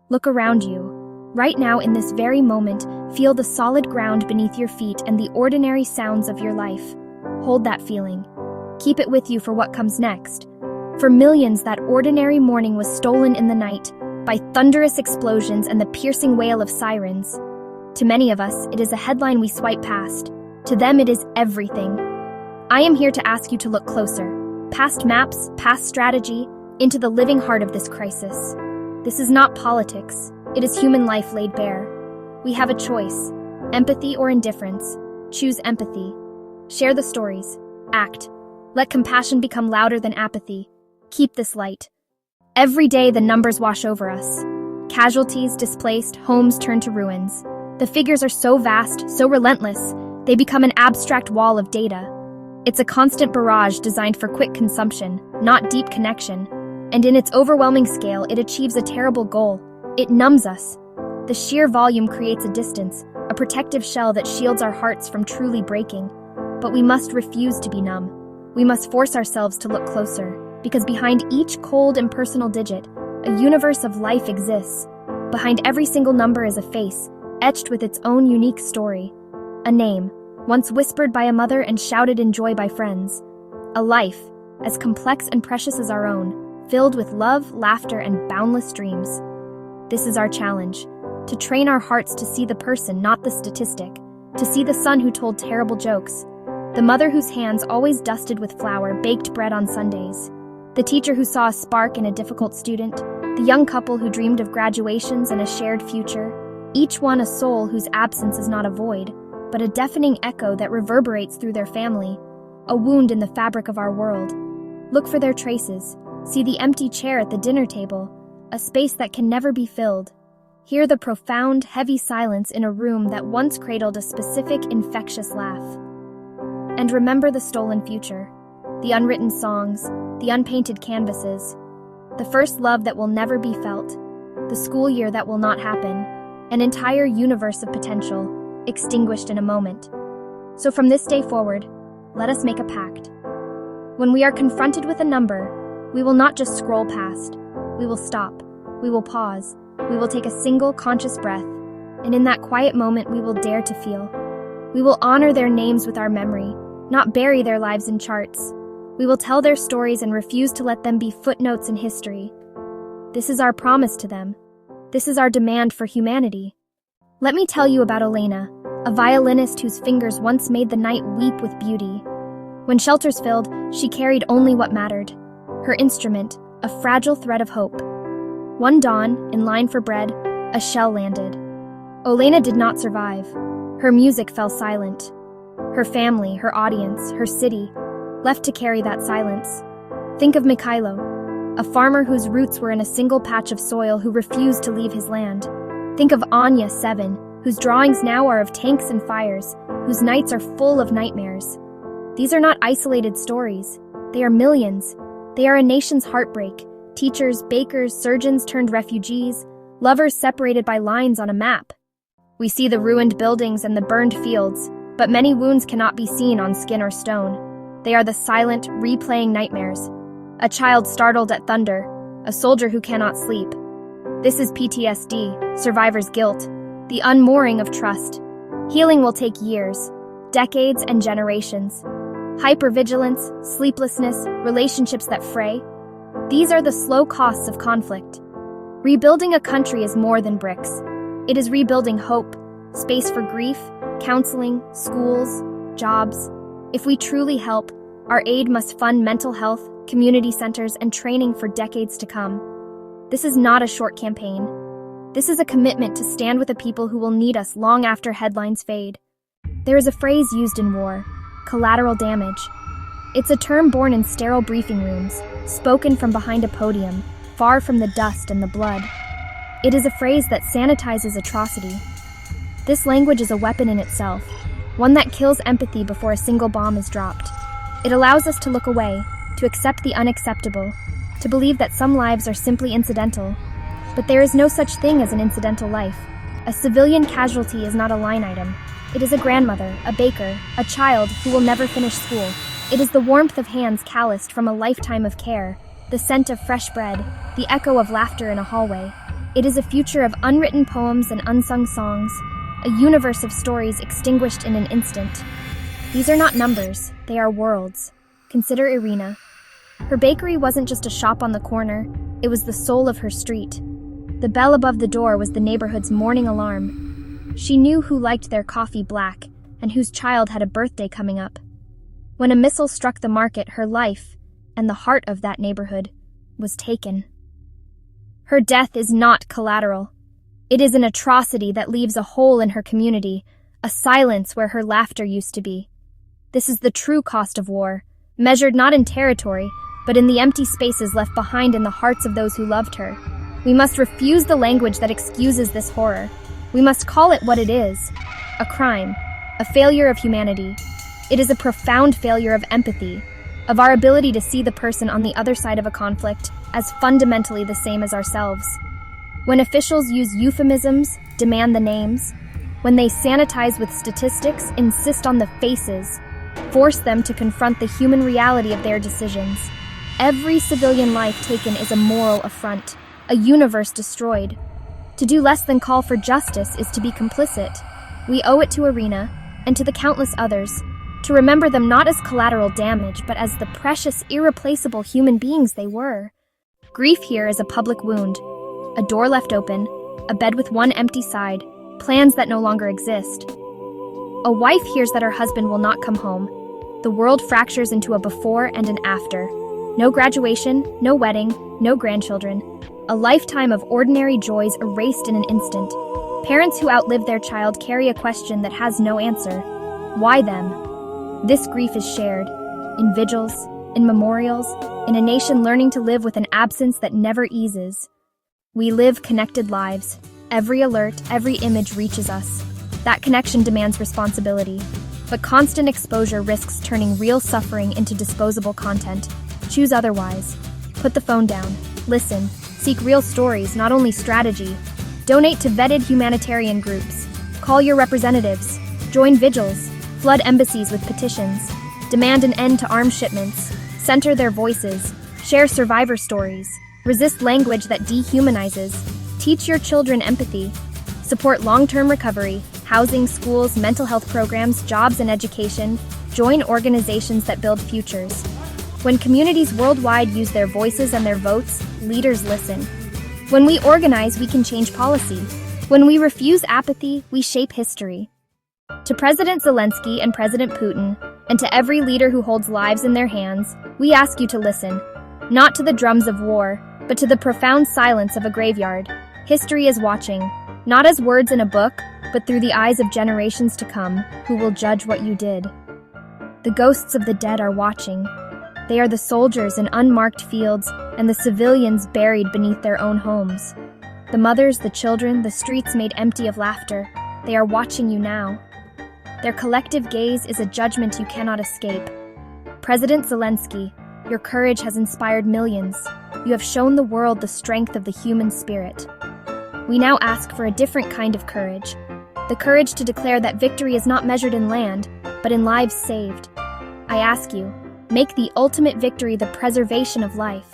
Look around you. Right now, in this very moment, feel the solid ground beneath your feet and the ordinary sounds of your life. Hold that feeling. Keep it with you for what comes next. For millions, that ordinary morning was stolen in the night by thunderous explosions and the piercing wail of sirens. To many of us, it is a headline we swipe past. To them, it is everything. I am here to ask you to look closer, past maps, past strategy, into the living heart of this crisis. This is not politics. It is human life laid bare. We have a choice, empathy or indifference. Choose empathy. Share the stories. Act. Let compassion become louder than apathy. Keep this light. Every day the numbers wash over us. Casualties, displaced, homes turned to ruins. The figures are so vast, so relentless, they become an abstract wall of data. It's a constant barrage designed for quick consumption, not deep connection. And in its overwhelming scale, it achieves a terrible goal. It numbs us. The sheer volume creates a distance, a protective shell that shields our hearts from truly breaking. But we must refuse to be numb. We must force ourselves to look closer, because behind each cold, impersonal digit, a universe of life exists. Behind every single number is a face, etched with its own unique story. A name, once whispered by a mother and shouted in joy by friends. A life, as complex and precious as our own, filled with love, laughter, and boundless dreams. This is our challenge, to train our hearts to see the person, not the statistic, to see the son who told terrible jokes, the mother whose hands always dusted with flour baked bread on Sundays, the teacher who saw a spark in a difficult student, the young couple who dreamed of graduations and a shared future, each one a soul whose absence is not a void, but a deafening echo that reverberates through their family, a wound in the fabric of our world. Look for their traces. See the empty chair at the dinner table, a space that can never be filled. Hear the profound, heavy silence in a room that once cradled a specific, infectious laugh. And remember the stolen future, the unwritten songs, the unpainted canvases, the first love that will never be felt, the school year that will not happen, an entire universe of potential, extinguished in a moment. So from this day forward, let us make a pact. When we are confronted with a number, we will not just scroll past. We will stop. We will pause. We will take a single conscious breath, and in that quiet moment we will dare to feel. We will honor their names with our memory, not bury their lives in charts. We will tell their stories and refuse to let them be footnotes in history. This is our promise to them. This is our demand for humanity. Let me tell you about Elena, a violinist whose fingers once made the night weep with beauty. When shelters filled, she carried only what mattered. Her instrument, a fragile thread of hope. One dawn, in line for bread, a shell landed. Olena did not survive. Her music fell silent. Her family, her audience, her city, left to carry that silence. Think of Mikhailo, a farmer whose roots were in a single patch of soil who refused to leave his land. Think of Anya, 7, whose drawings now are of tanks and fires, whose nights are full of nightmares. These are not isolated stories. They are millions. They are a nation's heartbreak. Teachers, bakers, surgeons turned refugees, lovers separated by lines on a map. We see the ruined buildings and the burned fields, but many wounds cannot be seen on skin or stone. They are the silent, replaying nightmares. A child startled at thunder, a soldier who cannot sleep. This is PTSD, survivor's guilt, the unmooring of trust. Healing will take years, decades, and generations. Hypervigilance, sleeplessness, relationships that fray. These are the slow costs of conflict. Rebuilding a country is more than bricks. It is rebuilding hope, space for grief, counseling, schools, jobs. If we truly help, our aid must fund mental health, community centers, and training for decades to come. This is not a short campaign. This is a commitment to stand with the people who will need us long after headlines fade. There is a phrase used in war, collateral damage. It's a term born in sterile briefing rooms, spoken from behind a podium, far from the dust and the blood. It is a phrase that sanitizes atrocity. This language is a weapon in itself, one that kills empathy before a single bomb is dropped. It allows us to look away, to accept the unacceptable, to believe that some lives are simply incidental. But there is no such thing as an incidental life. A civilian casualty is not a line item. It is a grandmother, a baker, a child who will never finish school. It is the warmth of hands calloused from a lifetime of care, the scent of fresh bread, the echo of laughter in a hallway. It is a future of unwritten poems and unsung songs, a universe of stories extinguished in an instant. These are not numbers, they are worlds. Consider Irina. Her bakery wasn't just a shop on the corner, it was the soul of her street. The bell above the door was the neighborhood's morning alarm. She knew who liked their coffee black and whose child had a birthday coming up. When a missile struck the market, her life, and the heart of that neighborhood, was taken. Her death is not collateral. It is an atrocity that leaves a hole in her community, a silence where her laughter used to be. This is the true cost of war, measured not in territory, but in the empty spaces left behind in the hearts of those who loved her. We must refuse the language that excuses this horror. We must call it what it is: a crime, a failure of humanity. It is a profound failure of empathy, of our ability to see the person on the other side of a conflict as fundamentally the same as ourselves. When officials use euphemisms, demand the names, when they sanitize with statistics, insist on the faces, force them to confront the human reality of their decisions, every civilian life taken is a moral affront, a universe destroyed. To do less than call for justice is to be complicit. We owe it to Irina, and to the countless others, to remember them not as collateral damage, but as the precious, irreplaceable human beings they were. Grief here is a public wound, a door left open, a bed with one empty side, plans that no longer exist. A wife hears that her husband will not come home. The world fractures into a before and an after. No graduation, no wedding, no grandchildren. A lifetime of ordinary joys erased in an instant. Parents who outlive their child carry a question that has no answer. Why them? This grief is shared, in vigils, in memorials, in a nation learning to live with an absence that never eases. We live connected lives. Every alert, every image reaches us. That connection demands responsibility, but constant exposure risks turning real suffering into disposable content. Choose otherwise. Put the phone down. Listen. Seek real stories, not only strategy. Donate to vetted humanitarian groups. Call your representatives. Join vigils. Flood embassies with petitions. Demand an end to arms shipments. Center their voices. Share survivor stories. Resist language that dehumanizes. Teach your children empathy. Support long-term recovery, housing, schools, mental health programs, jobs, and education. Join organizations that build futures. When communities worldwide use their voices and their votes, leaders listen. When we organize, we can change policy. When we refuse apathy, we shape history. To President Zelensky and President Putin, and to every leader who holds lives in their hands, we ask you to listen, not to the drums of war, but to the profound silence of a graveyard. History is watching, not as words in a book, but through the eyes of generations to come, who will judge what you did. The ghosts of the dead are watching. They are the soldiers in unmarked fields and the civilians buried beneath their own homes. The mothers, the children, the streets made empty of laughter. They are watching you now. Their collective gaze is a judgment you cannot escape. President Zelensky, your courage has inspired millions. You have shown the world the strength of the human spirit. We now ask for a different kind of courage. The courage to declare that victory is not measured in land, but in lives saved. I ask you, make the ultimate victory the preservation of life.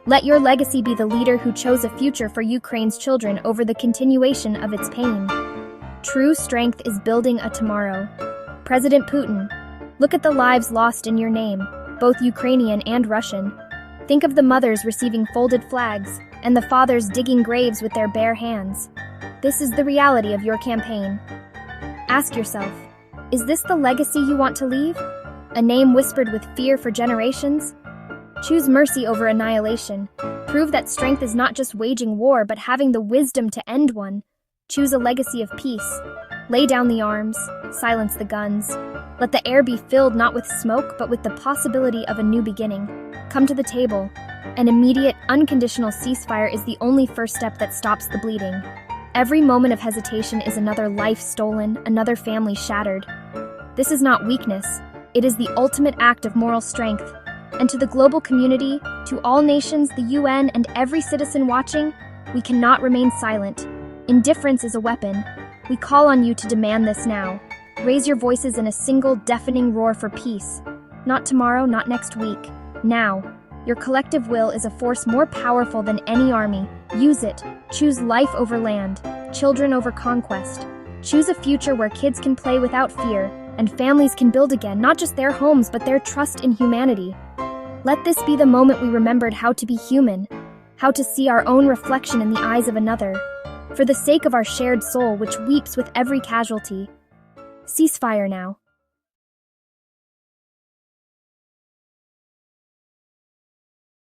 Let your legacy be the leader who chose a future for Ukraine's children over the continuation of its pain. True strength is building a tomorrow. President Putin, look at the lives lost in your name, both Ukrainian and Russian. Think of the mothers receiving folded flags and the fathers digging graves with their bare hands. This is the reality of your campaign. Ask yourself, is this the legacy you want to leave? A name whispered with fear for generations? Choose mercy over annihilation. Prove that strength is not just waging war, but having the wisdom to end one. Choose a legacy of peace. Lay down the arms, silence the guns. Let the air be filled not with smoke, but with the possibility of a new beginning. Come to the table. An immediate, unconditional ceasefire is the only first step that stops the bleeding. Every moment of hesitation is another life stolen, another family shattered. This is not weakness. It is the ultimate act of moral strength. And to the global community, to all nations, the UN, and every citizen watching, we cannot remain silent. Indifference is a weapon. We call on you to demand this now. Raise your voices in a single, deafening roar for peace. Not tomorrow, not next week. Now. Your collective will is a force more powerful than any army, Use it. Choose life over land, children over conquest. Choose a future where kids can play without fear, and families can build again, not just their homes, but their trust in humanity. Let this be the moment we remembered how to be human, how to see our own reflection in the eyes of another, for the sake of our shared soul which weeps with every casualty. Cease fire now.